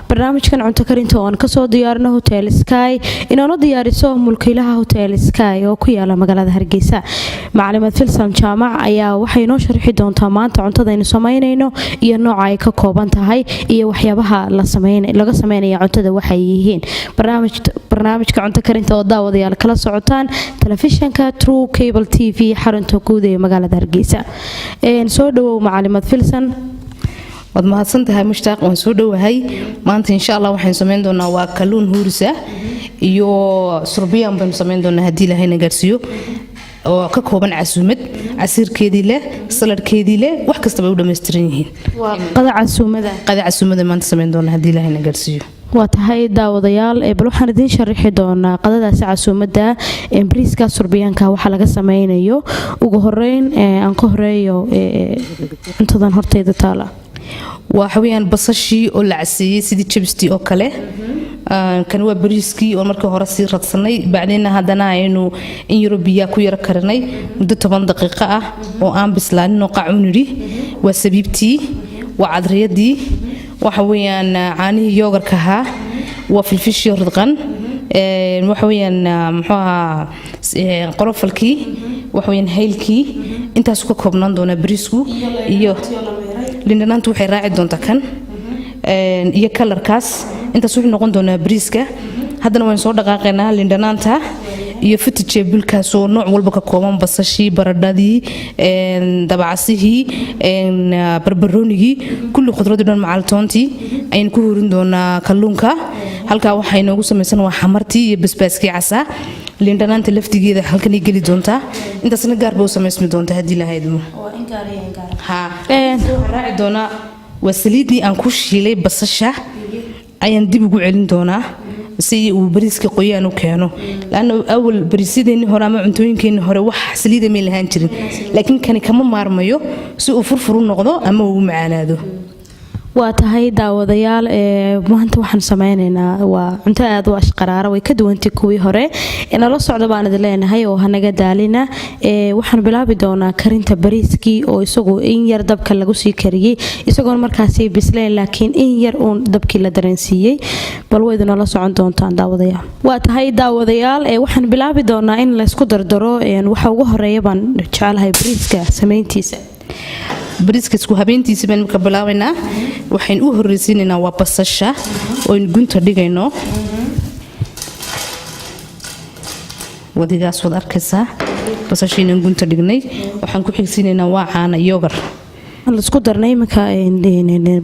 barnaamijkan cunto karinta oo aan kasoo diyaarino Hotel Sky inoo diyaariso mulkiilaha Hotel Sky oo ku yaala magaalada Hargeysa. Macalimaad Filsan Jaamac ayaa waxay inoo sharxi doontaa maanta cuntada aynu sameynayno iyo nooca ay ka kooban tahay iyo waxyaabaha laga sameynayo cuntada waxay yihiin. barnaamijka cunto karinta oo daawadayaal kala socotaan telefishinka True Cable TV xarunta guud ee magaalada Hargeysa. soo dhawow Macalimaad Filsan. wad mahadsantahay Mushtaaq, waan soo dhawahay maanta insha Allah waxaan sameyn doonaa waa kalluun huurisa iyo surbiyaan baan sameyn doonaa hadii Ilaahayna gaarsiiyo oo ka kooban casuumad casiirkeedii leh saladkeedii leh wax kasta bay u dhameystiran yihiin. waa qada casuumada maanta sameyn doonaa hadii Ilaahayna gaarsiiyo. waa tahay daawadayaal bal waxaan idin sharxi doonaa qadadaas casuumada bariiska surbiyaanka waxa laga sameynayo. ugu horeyn aan ka horeeyo cuntadan horteeda taala waxa weeyaan basashii oo la caseeyay sidii jabsti oo kale. kan waa bariiskii oo markii hore sii radsanay bacdina hadana aynu in Eurobiya ku yar karinay muddo 10 daqiiqo ah oo aan bislaanin oo qacuniri. waa sabiibtii waa cadriyadii waxa weeyaan caanihii yogurka ahaa waa filfish radqan waxa weeyaan muxuu ahaa qorofalkii waxa weeyaan haylkii intaas ku koobnaan doona bariisku iyo lindanaantu waxay raaci doontaa kan iyo kalarkaas intaas wuxuu noqon doonaa bariiska. haddana waan soo dhaqaaqaynaa lindanaanta iyo fitijeebulkaas oo nooc walba ka kooban basashii baradhadii dabacasihii barbaroonigii kulli khudradii dhan macaltoontii ayaan ku hurin doonaa kalluunka. halkaa waxay noogu samaysan waa xamartii iyo basbaaskii casa lindanaanta laftigeeda halkan ay geli doontaa intaasna gaar baa u samaysmi doontaa hadii la haydmo raaci doonaa waa saliidii aan ku shiilay basasha ayaan dib ugu celin doonaa si uu bariiska qoyaan u keeno laana awal bariisideenii hore ama cuntooyinkeenii hore wax saliida ma lahaan jirin laakiin kani kama maarmayo si uu furfur u noqdo ama uu macaanaado. waa tahay daawadayaal maanta waxaan sameynaynaa waa cunto aad u ashqaraara way ka duwantay kuwii hore inala socdo baan idin leenahay oo hanaga daalina. waxaan bilaabi doonaa karinta bariiskii oo isagu in yar dabka lagu sii kariyay isagoon markaasi bisleen laakiin in yar uun dabkii la dareensiiyey bal way idinala socon doontaan daawadayaal. waa tahay daawadayaal waxaan bilaabi doonaa in la isku dardaro waxa ugu horeeya baan jecelahay bariiska sameyntiisa. bariiska isku habeentiisa baan marka bilaabaynaa. waxaan u horeysiinaynaa waa basasha oo gunta dhigayno wadigaas wad arkaysaa basashiina gunta dhignay. waxaan ku xigsiinaynaa waa caana yogar la isku darnay marka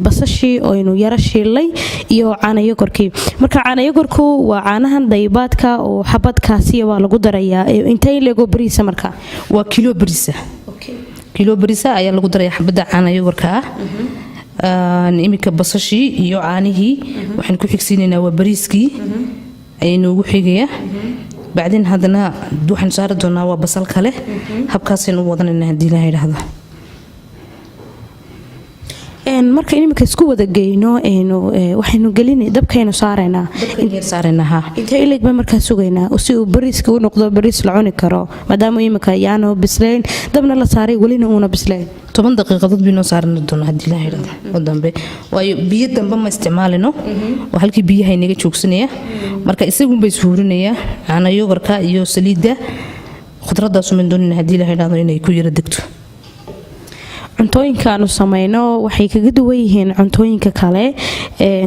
basashii oo inuu yara shiilay iyo caana yogurkii. marka caana yogurku waa caanahan daybaadka oo xabadkaasi waa lagu darayaa intee leego bariisa marka waa kilo bariisa. kilo bariisa ayaa lagu daray xabada caana yogurka ah. imika basashii iyo caanihii waxaan ku xigsiinaynaa waa bariiskii aynu ugu xigaya bacdin hadana waxaan saari doonaa waa basal kale habkaasaynu wadanaynaa hadii la yiraahdo. marka inimka isku wada geyno waxaynu gelinay dabkaynu saaraynaa inta ilig ba markaa sugaynaa si uu bariiska u noqdo bariis la cuni karo maadaama imika yaano bislayn dabna la saaray welina uuna bislayn 10 daqiiqadood bino saaran doona hadii la yiraahdo oo dambe waayo biyo dambe ma isticmaalino oo halkii biyaha inaga joogsanaya marka isagu bay suurinaya caana yogurka iyo saliida khudraddaas min doonina hadii la yiraahdo inay ku yara degto. cuntooyinka aanu sameyno waxay kaga duwan yihiin cuntooyinka kale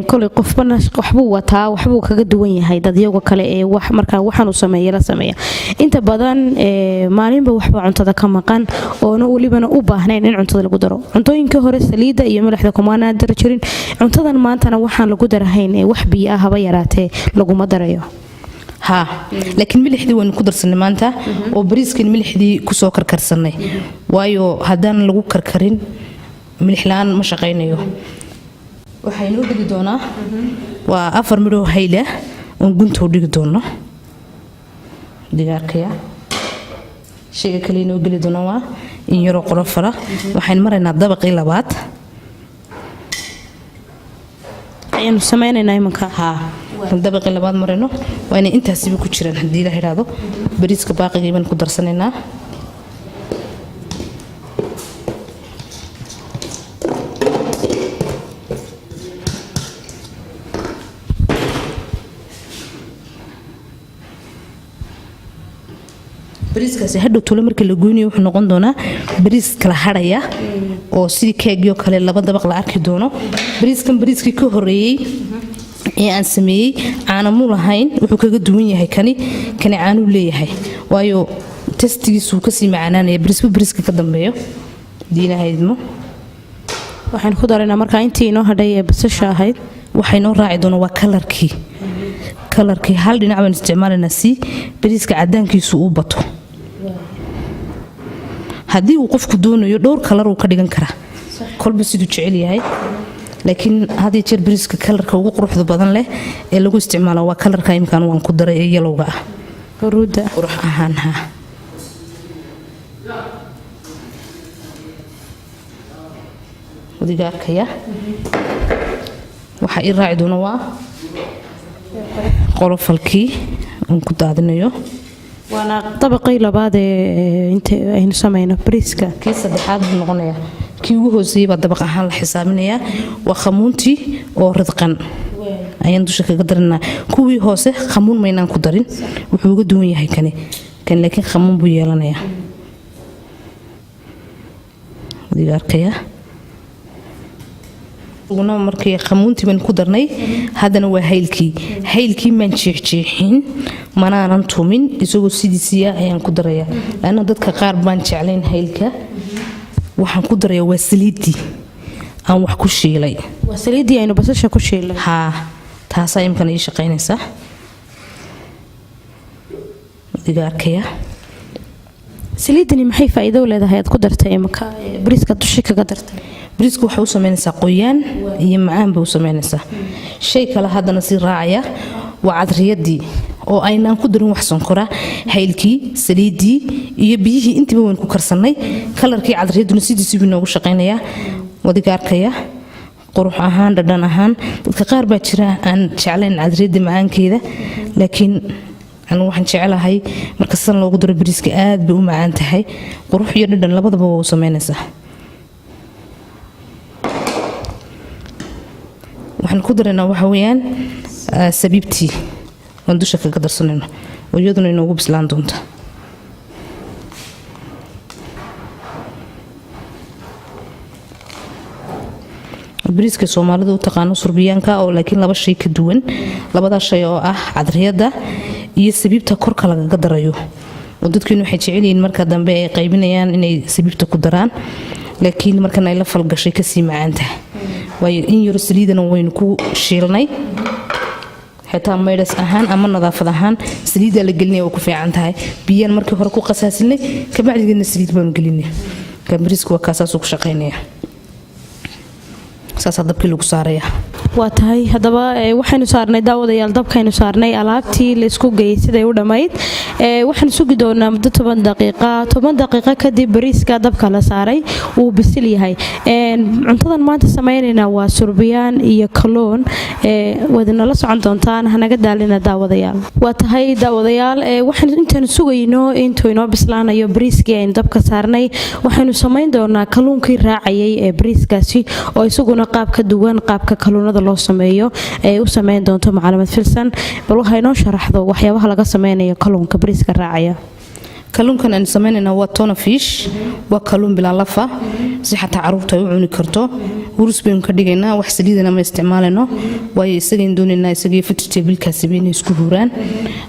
kulli qofbana waxbuu wataa waxbuu kaga duwan yahay dadyaga kale ee wax marka waxaan u sameeyo la sameeyo inta badan maalinba waxba cuntada ka maqan oo walibana u baahnayn in cuntada lagu daro. cuntooyinka hore saliida iyo milixda kumaana dar jirin cuntadan maantana waxaan lagu darahayn wax biyo ah haba yaraatee laguma darayo. laakiin milixdii waan ku darsanay maanta oo bariiskan milixdii ku soo karkarsanay waayo hadaan lagu karkarin milix laan ma shaqeynayo. waxaynu dhigi doonaa waa 4 midho hayla oo gunta u dhigi doono digaarkaya shayga kale inoo geli doona waa in yaro qorofara. waxaan maraynaa dabaqii labaad aynu sameynaynaa imanka dabaqii labaad marayno waa inay intaasiba ku jiraan hadii la yiraahdo bariiska baaqiga baan ku darsanaynaa. bariiskaasi hadhow tole marka la goynayo wuxuu noqon doonaa bariis kala hadhaya oo sidii keegyo kale laba dabaq la arki doono. bariiskii ka horeeyay ee aan sameeyey caano mu lahayn, wuxuu kaga duwan yahay kani caanuu leeyahay, waayo testigiisu kasii macaanaanaya bariiska ka dambeeyo. diinahaydmo waxaan ku daraynaa markaa intii inoo hadhay ee basasha ahayd. waxay noo raaci doonaa waa kalarkii hal dhinac baan isticmaalaynaa si bariiska cadaankiisu uu bato. haddii uu qofku doonayo dhowr kalar uu ka dhigan karaa kolba siduu jecel yahay, laakiin had iyo jeer bariiska kalarka ugu quruxda badan leh ee lagu isticmaalo waa kalarka imkaan waan ku daray ee yalowga ah, huruudda qurux ahaan. wadiga arkaya waxa ii raaci doona waa qolofalkii aan ku daadinayo. waana dabaqii labaad ee inta aynu samayno bariiska. kii saddexaad buu noqonayaa, kii ugu hooseeyay baa dabaq ahaan la xisaabinayaa. waa khamuuntii oo ridqan ayaan dusha kaga darinaa. kuwii hoose khamuun maynaan ku darin, wuxuu uga duwan yahay kan laakiin khamuun buu yeelanayaa. wadiga arkaya uguna markii khamuuntii baan ku darnay, haddana waa haylkii maan jeexjeexin manaanan tumin, isagoo sidiisiya ayaan ku darayaa. laanna dadka qaar baan jeclayn haylka, waxaan ku darayaa waa saliiddii aan wax ku shiilay. waa saliiddii aynu basasha ku shiilay. taasaa imkana ii shaqaynaysaa. wadiga arkaya saliiddani maxay faa'iido u leedahay aad ku dartay imka bariiska dushi kaga dartay? bariisku waxay u samaynaysaa qoyaan iyo macaan bay u samaynaysaa. shay kale haddana sii raacaya waa cadriyadii oo aynaan ku darin wax sonkora, haylkii, saliiddii iyo biyihii intiiba wayn ku karsannay. kalarkii cadriyaduna sidiisii buu inoogu shaqaynayaa. wadiga arkaya qurux ahaan, dhadhan ahaan. dadka qaar baa jira aan jeclayn cadriyadda macaankeeda, laakiin anigu waxaan jecelahay marka san loogu daro bariiska aad bay u macaan tahay. qurux iyo dhadhan labadaba waa u samaynaysaa. waxaan ku daraynaa waxa weeyaan sabiibtii waan dusha kaga darsanayno oo iyaduna inoogu bislaan doonta. bariiska Soomaalidu u taqaano surbiyaanka oo laakiin laba shay ka duwan. labada shay oo ah cadriyada iyo sabiibta korka lagaga darayo. oo dadkeenu waxay jecel yihiin marka dambe ay qaybinayaan inay sabiibta ku daraan, laakiin markan ay la falgashay kasii macaan tahay. waayo in yar saliidana waynu ku shiilnay, xitaa maydhas ahaan ama nadaafad ahaan saliidda la gelinaya waa ku fiican tahay. biyaan markii hore ku qasaasinay kabacdigana saliid baanu gelinay. bariisku waa kaasaasuu ku shaqaynaya. saas dabkii lagu saaraya. waa tahay haddaba waxaynu saarnay daawadayaal, dabkaynu saarnay alaabtii la isku geeyay siday u dhammayd. waxaan sugi doonaa muddo 10 daqiiqo kadib bariiska dabka la saaray wuu bisil yahay. cuntadan maanta sameynaynaa waa surbiyaan iyo kalluun. wadana la socon doontaan, hanaga daalina daawadayaal. waa tahay daawadayaal, waxaan intaan sugayno intuu inoo bislaanayo bariiskii aynu dabka saarnay, waxaynu samayn doonaa kalluunkii raacayay ee bariiskaasi oo isaguna qaab ka duwan qaabka kalluunada loo sameeyo ee u sameyn doonto macluumaad filsan. bal waxay noo sharaxdo waxyaabaha laga sameynayo kalluunka bariiska raacaya. kalluunkan aan sameynayna waa tuna fish, waa kalluun bilaa lafa, si xataa caruurta ay u cuni karto. urus baynu ka dhigaynaa, wax saliidana ma isticmaalayno, waayo isageen doonaynaa isagii vegetable-kaasi inay isku huuraan.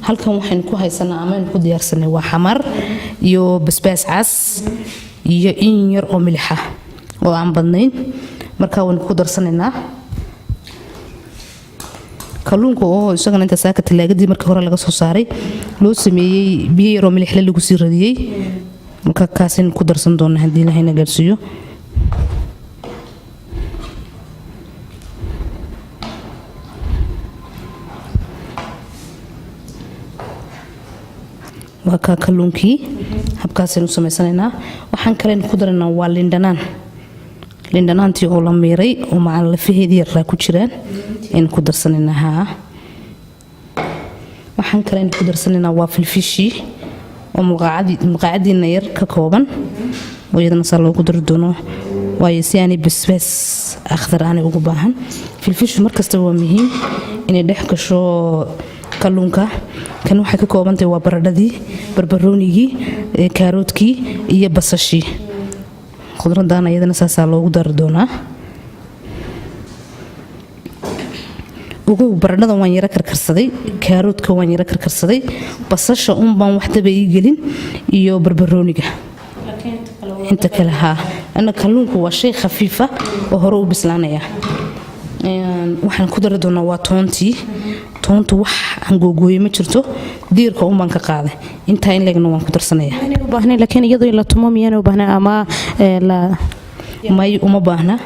halkan waxaynu ku haysanaa ama aynu ku diyaarsanay waa xamar iyo basbaas cas iyo in yar oo milix ah oo aan badnayn. markaa waynu ku darsanaynaa kalluunka oo isagana inta saaka talaagadii markii hore laga soo saaray loo sameeyey biyo yaroo milixle lagu sii radiyey. marka kaasaynu ku darsan doonaa haddii ilahayna gaarsiiyo. waa kaa kalluunkii habkaasaynu samaysanaynaa. waxaan kaleynu ku daraynaa waa lindhanaantii oo la miiray oo macaan lafaheedii yaraa ku jiraan aynu ku darsanaynaa. waxaan kaleynu ku darsanaynaa waa filfishii oo maqaacadiina yar ka kooban oo iyadana saa loogu dari doono, waayo si aanay basbaas akhdar aanay ugu baahan. filfishu markastaba waa muhiim inay dhex gasho kalluunka kan waxay ka kooban tahay waa baradhadii barbaroonigii kaaroodkii iyo basashii khudraddan iyadana saasaa loogu dari doonaa ugu baradhada waan yara karkarsaday kaaroodka waan yara karkarsaday basasha baan waxdaba ii gelin iyo barbarooniga inta kale ana kalluunku waa shay khafiifa oo hore u bislaanaya waxaan ku dari doonaa waa toontu wax aan googooye ma jirto diirka baan ka qaaday intaa in leegna waan ku darsanaya laakiin iyadoo in la tumo miyaan u baahnaa ama may uma baahna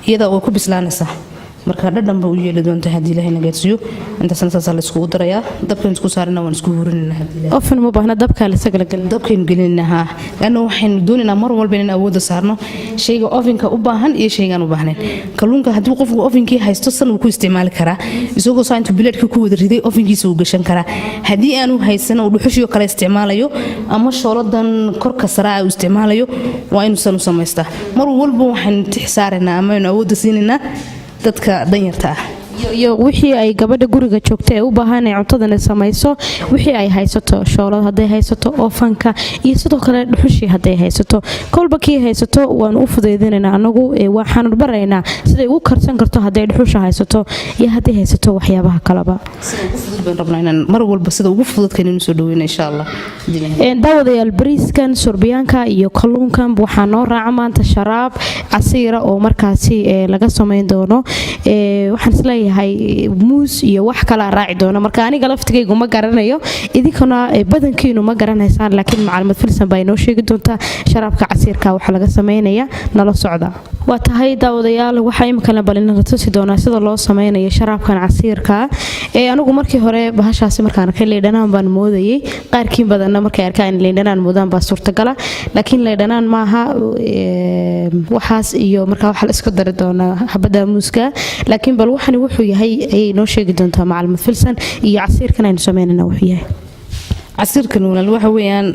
iyada oo ku bislaanaysaa marka dhadhan ba u yeeli doonta haddii ilaahay nagaadsiiyo intaasna saasaa la iskugu darayaa dabkan isku saarina waan isku hurinayna haddii ofan ma baahna dabka la isagala gelin dabkaynu gelinayna laanna waxaynu doonaynaa mar walba inaan awoodda saarno shayga ofinka u baahan iyo shaygaan u baahnayn kalluunka haddii qofku ofinkii haysto san uu ku isticmaali karaa isagoo saa intuu bileedka ku wada riday ofinkiisa uu gashan karaa haddii aanu haysan uu dhuxushii kale isticmaalayo ama shooladan korka saraa uu isticmaalayo waa inuu san u samaystaa mar walba waxaynu tix saaraynaa ama aynu awoodda siinaynaa dadka danyarta iyo wixii ay gabadha guriga joogta ee u baahan inay cuntadan samayso wixii ay haysato shoolad hadday haysato oofanka iyo sidoo kale dhuxushii hadday haysato kolba kii haysato waan u fudaydinaynaa anagu waxaanu baraynaa siday ugu karsan karto hadday dhuxusha haysato iyo hadday haysato waxyaabaha kaleba mar walba sida ugu fududkaninu soo dhaweyna insha allah daawadayaal bariiskan surbiyaanka iyo kalluunkan waxaa noo raaca maanta sharaab casiira oo markaasi laga samayn doono waxaan isleeyahay muus iyo wax kala raaci doono marka aniga laftigaygu ma garanayo idinkuna badankiinu ma garanaysaan laakiin macluumaad filsan baa inoo sheegi doontaa sharaabka casiirka waxa laga sameynaya nala socda waa tahay daawadayaal waxaa imika la balina tusi doonaa sida loo sameynayo sharaabkan casiirka anigu markii hore bahashaasi markaan arkay leedhanaan baan moodayay qaarkiin badanna markay arkaan leedhanaan moodaan baa suurtagala laakiin leedhanaan maaha waxaas iyo markaa waxa la isku dari doonaa xabada muuska laakiin bal waxani wuxuu yahay ayay noo sheegi doontaa macluumaad filsan iyo casiirkan aynu sameynayna wuxuu yahay casiirkan walaal waxa weeyaan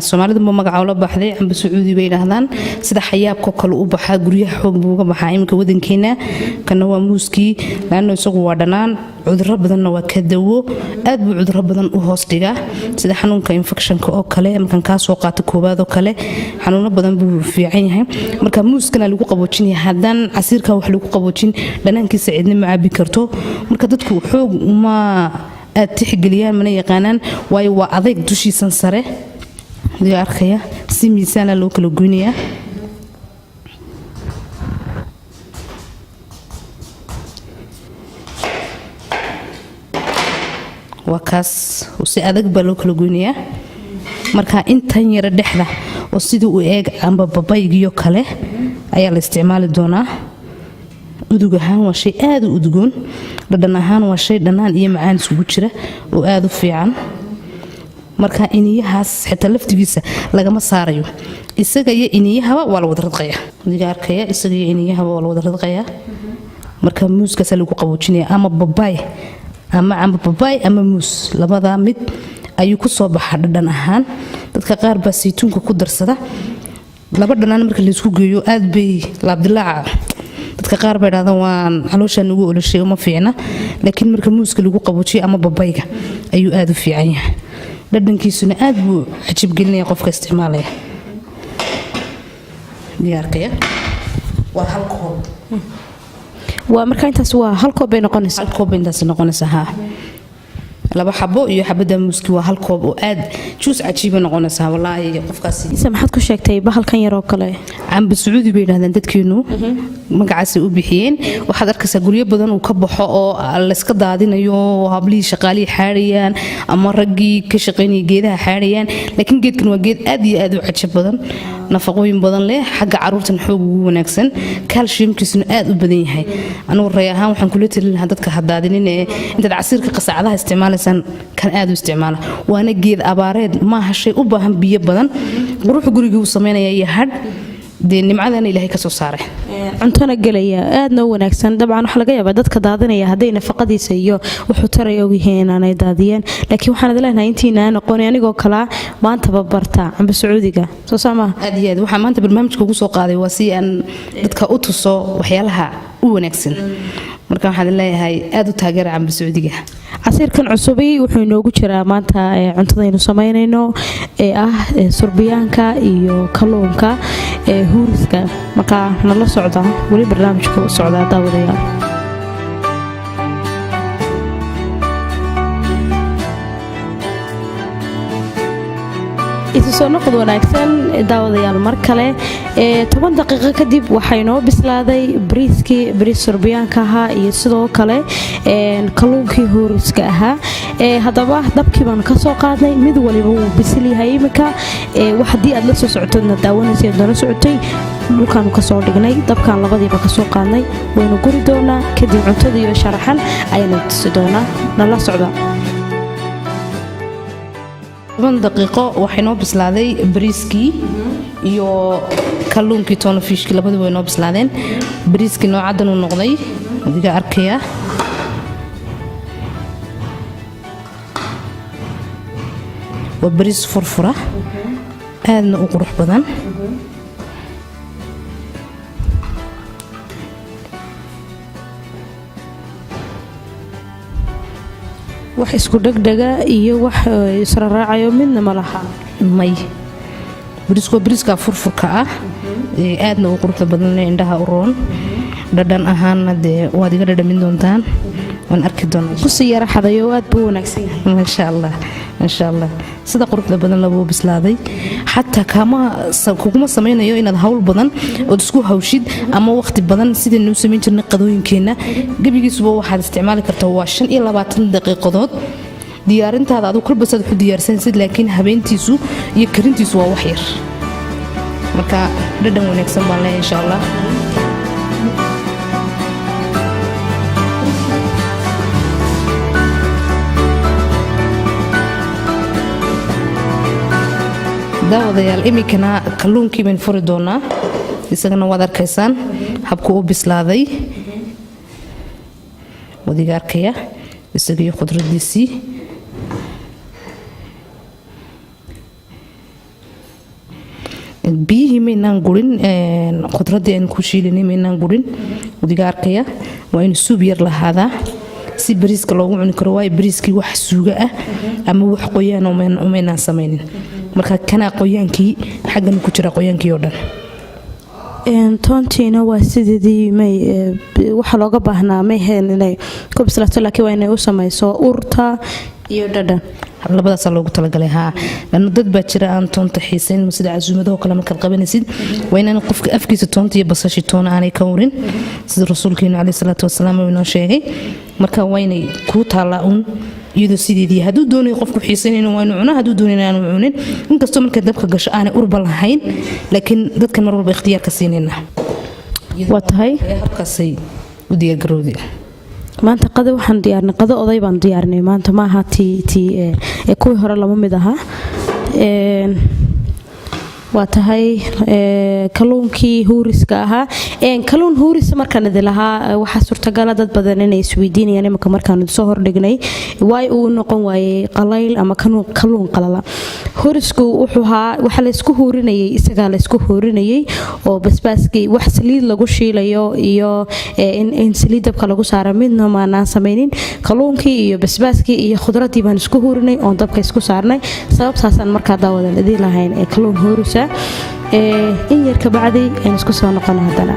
Soomaalidu ma magaca la baxday amba Sacuudi bay yiraahdaan sida xayaabka kale u baxaa guryaha xoog buu uga baxaa imka wadankeena kana waa muuskii laana isagu waa dhanaan cudurro badanna waa ka dawo aad buu cudurro badan u hoos dhigaa sida xanuunka infectionka oo kale markan ka soo qaato koobaad oo kale xanuuno badan buu fiican yahay marka muuskana lagu qaboojin hadan casiirka wax lagu qaboojin dhanaankiisa cidna ma cabi karto marka dadku xoog uma aad tixgeliyaan mana yaqaanaan waayo waa adeeg dushiisan sare diga arkaya si miisaan loo kala goynaya waa kaas si adag baa loo kala goynaya marka intan yara dhexda oo sidii u eeg amba babaygiyo kale ayaa la isticmaali doonaa udug ahaan waa shay aad u udgoon dhadhan ahaan waa shay dhanaan iyo macaan isugu jira oo aad u fiican marka iniyahaas xitaa laftigiisa lagama saarayo isaga iyo iniyahaba waa la wada radqaya diga arkaya isaga iyo iniyahaba waa la wada radqaya marka muuskaas lagu qaboojinaya ama babay ama muus labada mid ayuu ku soo baxaa dhadhan ahaan dadka qaar baa saytuunka ku darsada laba dhanaan marka la isku geeyo aad bay laabdilaaca dadka qaar bay yiraahdaan waan calooshan ugu olashay uma fiicna laakiin marka muuska lagu qaboojiyo ama babayga ayuu aad u fiican yahay dhadhankiisuna aad buu ajib gelinaya qofka isticmaalaya diyaarkaya waa hal koob waa marka intaas waa hal koob bay noqonaysaa hal koob intaas noqonaysaa laba xabo iyo xabada muuski waa hal koob oo aad juus cajiib noqonaysaa wallahi qofkaasi maxaad ku sheegtay bahalkan yar oo kale amba Sacuudi bay yiraahdaan dadkeenu magacaasi u bixiyeen waxaad arkaysaa guryo badan uu ka baxo oo la iska daadinayo hablii shaqaalihi xaariyaan ama raggii ka shaqeynay geedaha xaariyaan laakiin geedkan waa geed aad iyo aad u cajab badan nafaqooyin badan leh xagga caruurtan xoog ugu wanaagsan calciumkiisuna aad u badan yahay anuu ray ahaan waxaan kula talin lahaa dadka hadaadinin ee inta casiirka qasacadaha isticmaalaysan kan aad u isticmaala waana geed abaareed ma aha shay u baahan biyo badan quruxda guriga uu sameeynaya iyo had nimcadana Ilaahay ka soo saaray cuntana galaya aadna u wanaagsan dabcan waxa laga yaabaa dadka daadinaya haday nafaqadiisa iyo wuxuu taray og yihiin aanay daadiyeen laakiin waxaan leeyahay intiina aqoon anigoo kala maanta barta amba Sacuudiga soo sama aad iyo aad waxa maanta barnaamijka ugu soo qaaday waa si aan dadka u tuso waxyaalaha u wanaagsan marka waxaan leeyahay aad u taageera Camba Sacuudiga. casiirkan cusubi wuxuu inoogu jiraa maanta cuntadaynu samaynayno ee surbiyaanka iyo kalluunka huuriska. marka nala socda wali barnaamijka u socda daawadayaal. isu soo noqod wanaagsan daawadayaal mar kale 10 daqiiqo kadib waxay noo bislaaday bariis surbiyaanka ahaa iyo sidoo kale kalluunkii huuriska ahaa. haddaba dabkii baan ka soo qaadnay mid waliba wuu bisil yahay imika haddii aad la soo socotodna daawanaysa dana socotay dhulkaanu ka soo dhignay dabkaan labadiiba ka soo qaadnay waynu guri doonaa kadib cuntada iyo sharaxan ayaynu tusi doonaa nala socda. 10 daqiiqo waxay noo bislaaday bariiskii iyo kalluunkii tuna fishki labadaba way noo bislaadeen. bariiskii noocadan uu noqday adiga arkaya waa bariis furfura aadna u qurux badan. wax isku dhagdhaga iyo wax israraacayo midna ma laha may bariiska furfurka ah aadna u quruxda badan indhaha u roon dhadhan ahaanna dee waad iga dhadhamin doontaan waan arki doonaa ku sii yara xadayo aad buu wanaagsan yahay masha Allah sida quruxda badan laba bislaaday xataa kuguma samaynayo inaad hawl badan oo isku hawshid ama waqti badan sidii noo sameyn jirnay qadooyinkeena gabigiisuba waxaad isticmaali kartaa waa 25 daqiiqadood diyaarintaada aad ku basad ku diyaarsansid laakiin habeentiisu iyo karintiisu waa wax yar marka dhadhan wanaagsan baan leeyahay insha Allah. daawadayaal imikana kalluunkii baan furi doonaa isagana waad arkaysaan habku u bislaaday wadiga arkaya isagii khudradiisii biyihii maynaan gurin khudradii aan ku shiilinay maynaan gurin wadiga arkaya waa in suub yar lahaadaa si bariiska loogu cuni karo waayo bariiskii wax suuga ah ama wax qoyaan oo maynaan samaynin marka kana qoyaankii xaggan ku jira qoyaankii oo dhan toontiina waa sidii waxa looga baahnaa ma heen inay ku bislaato laakiin waa inay u samayso urta iyo dhadhan labadaas loogu talagalay lana dad baa jira aan toonta xiisayn sida casuumadaha kale marka qabanaysid waa inaan qofka afkiisa toonta iyo basashi toona aanay ka warin sida rasuulkeena kaleey salaatu wasalaam uu noo sheegay marka waa inay ku taalaa iyadoo sideedii hadduu doonayo qofku xiisanayna waa inuu cuno hadduu doonayna aanu cunin inkastoo marka dabka gasho aanay urba lahayn laakiin dadkan mar walba ikhtiyaar ka siinayna waa tahay habkaasay u diyaargarowday maanta qado waxaan diyaarnay qado oday baan diyaarnay maanta ma aha kuwii hore lama mid aha waa tahay kalluunkii huuriska ahaa kalluun huuris markaan idin lahaa waxaa suurtagala dad badan inay isweydiinayaan imika markaan soo hordhignay waay uu noqon waayey qalayl ama kalluun qalala huurisku waxa laysku huurinayay isagaa laysku huurinayay oo basbaaskii wax saliid lagu shiilayo iyo in saliid dabka lagu saara midna maanaan samaynin kalluunkii iyo basbaaskii iyo khudradii baan isku huurinay oon dabka isku saarnay sababtaasaan markaa daawadan idiin lahayn kalluun huurisa in yar ka bacdi aan isku soo noqon hadana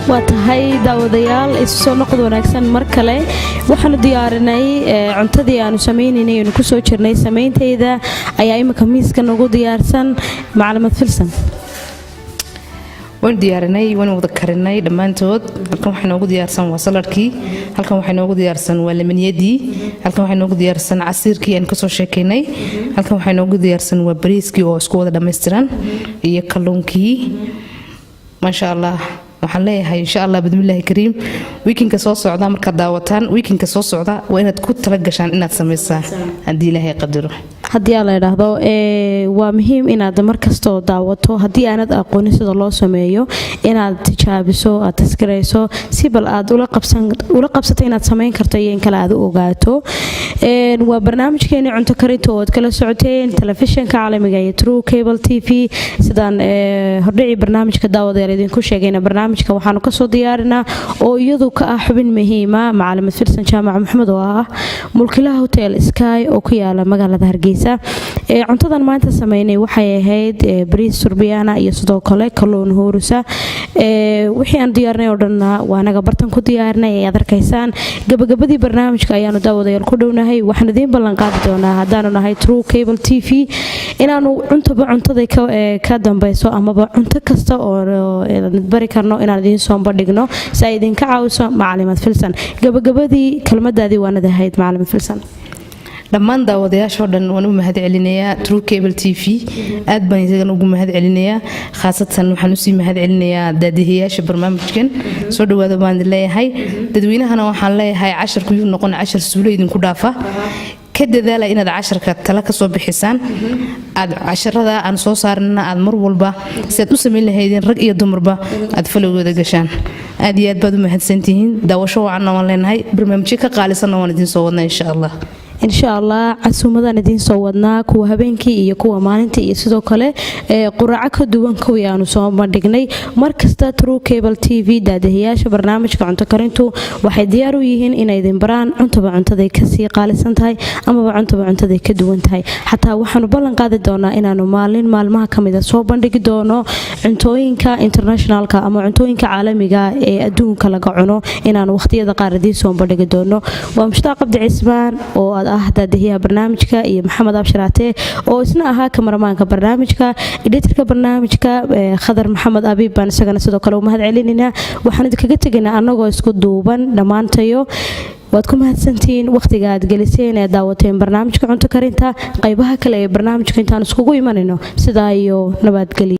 waa tahay daawadayaal isu soo noqod wanaagsan mar kale waxaanu diyaarinay cuntadii aanu sameynaynay oo ku soo jirnay sameynteeda ayaa imika miiska nagu diyaarsan macluumaad filsan waan diyaarinay waan wada karinay dhammaantood halkan waxaa noogu diyaarsan waa saladkii halkan waxaa noogu diyaarsan waa lemoniyadii halkan waxaa noogu diyaarsan casiirkii aan kasoo sheekaynay halkan waxaa noogu diyaarsan waa bariiskii oo isku wada dhammaystiran iyo kalluunkii maasha allah waxaan leeyahay insha allah bidmillaahi kariim weekendka soo socda markaad daawataan weekendka soo socda waa inaad ku tala gashaan inaad samaysaan haddii ilaahay qadaro haddii aan la idhaahdo waa muhiim inaad markastoo daawato haddii aanad aqoonin sida loo sameeyo inaad tijaabiso aad taskarayso si bal aad ula qabsato inaad samayn karto iyo in kale aad u ogaato waa barnaamijkeeni cunto karinta oo aad kala socoteen telefishinka caalamiga iyo True Cable TV sidaan hordhicii barnaamijka daawadayaal idinku sheegayna barnaamijka waxaanu kasoo diyaarinaa oo iyadu ka ah xubin muhiima macallimad Filsan Jaamac Maxamed oo ah mulkiilaha Hotel Sky oo ku yaala magaalada Hargeysa cuntadan maanta sameynay waxay ahayd bariis surbiyaana iyo sidoo kale kalluun hurusa wixii aan diyaarnay oo dhan waa naga bartan ku diyaarnay ay arkaysaan gabagabadii barnaamijka ayaanu daawadayaal ku dhownahay waxaan idin ballan qaadi doonaa haddaanu nahay True Cable TV inaanu cuntada ka dambayso amaba cunto kasta oo bari karno inaan idin soo bandhigno si ay idinka caawiso macallimad Filsan gabagabadii kelmadaadii waanad ahayd macallimad Filsan dhammaan daawadayaashoo dhan waan u mahad celinayaa True Cable TV aad baan isagan ugu mahad celinayaa khaasatan waxaan usii mahad celinayaa daadihiyaasha barnaamijkan soo dhawaada baan leeyahay dadweynahana waxaan leeyahay casharku yuu noqon cashar suulo idinku dhaafa ka dadaala inaad casharka tala ka soo bixisaan aad casharada aan soo saarnana aad mar walba si aad u samayn lahaydeen rag iyo dumarba aad falowgooda gashaan aad iyo aad baad u mahadsantihiin daawasho wacanna waan leenahay barnaamijyo ka qaalisanna waan idiin soo wadnaa insha allah casuumadan idiin soo wadnaa kuwa habeenkii iyo kuwa maalintii iyo sidoo kale quraaco ka duwan kuwii aanu soo bandhignay markasta True Cable TV daadahiyaasha barnaamijka cunto karintu waxay diyaar u yihiin inay idin baraan cuntaday ka sii qaalisan tahay amaba cuntaday ka duwan tahay xataa waxaanu ballan qaadi doonaa inaanu maalmaha kamida soo bandhigi doono cuntooyinka internationalka ama cuntooyinka caalamiga ee adduunka laga cuno inaanu waqtiyada qaar idiin soo bandhigi doono waa Mushtaaq Cabdi Cismaan oo daadihiyaha barnaamijka iyo Maxamed Abshiraate oo isna ahaa kamaramaanka barnaamijka editorka barnaamijka Khadar Maxamed Abiib baan isagana sidoo kale u mahad celinayna waxaan idinkaga tegaynaa anagoo isku duuban dhammaantayo waad ku mahadsantiin waqtiga aad geliseen ee daawateen barnaamijka cunto karinta qaybaha kale ee barnaamijka intaan iskugu imanayno sidaa iyo nabadgelyo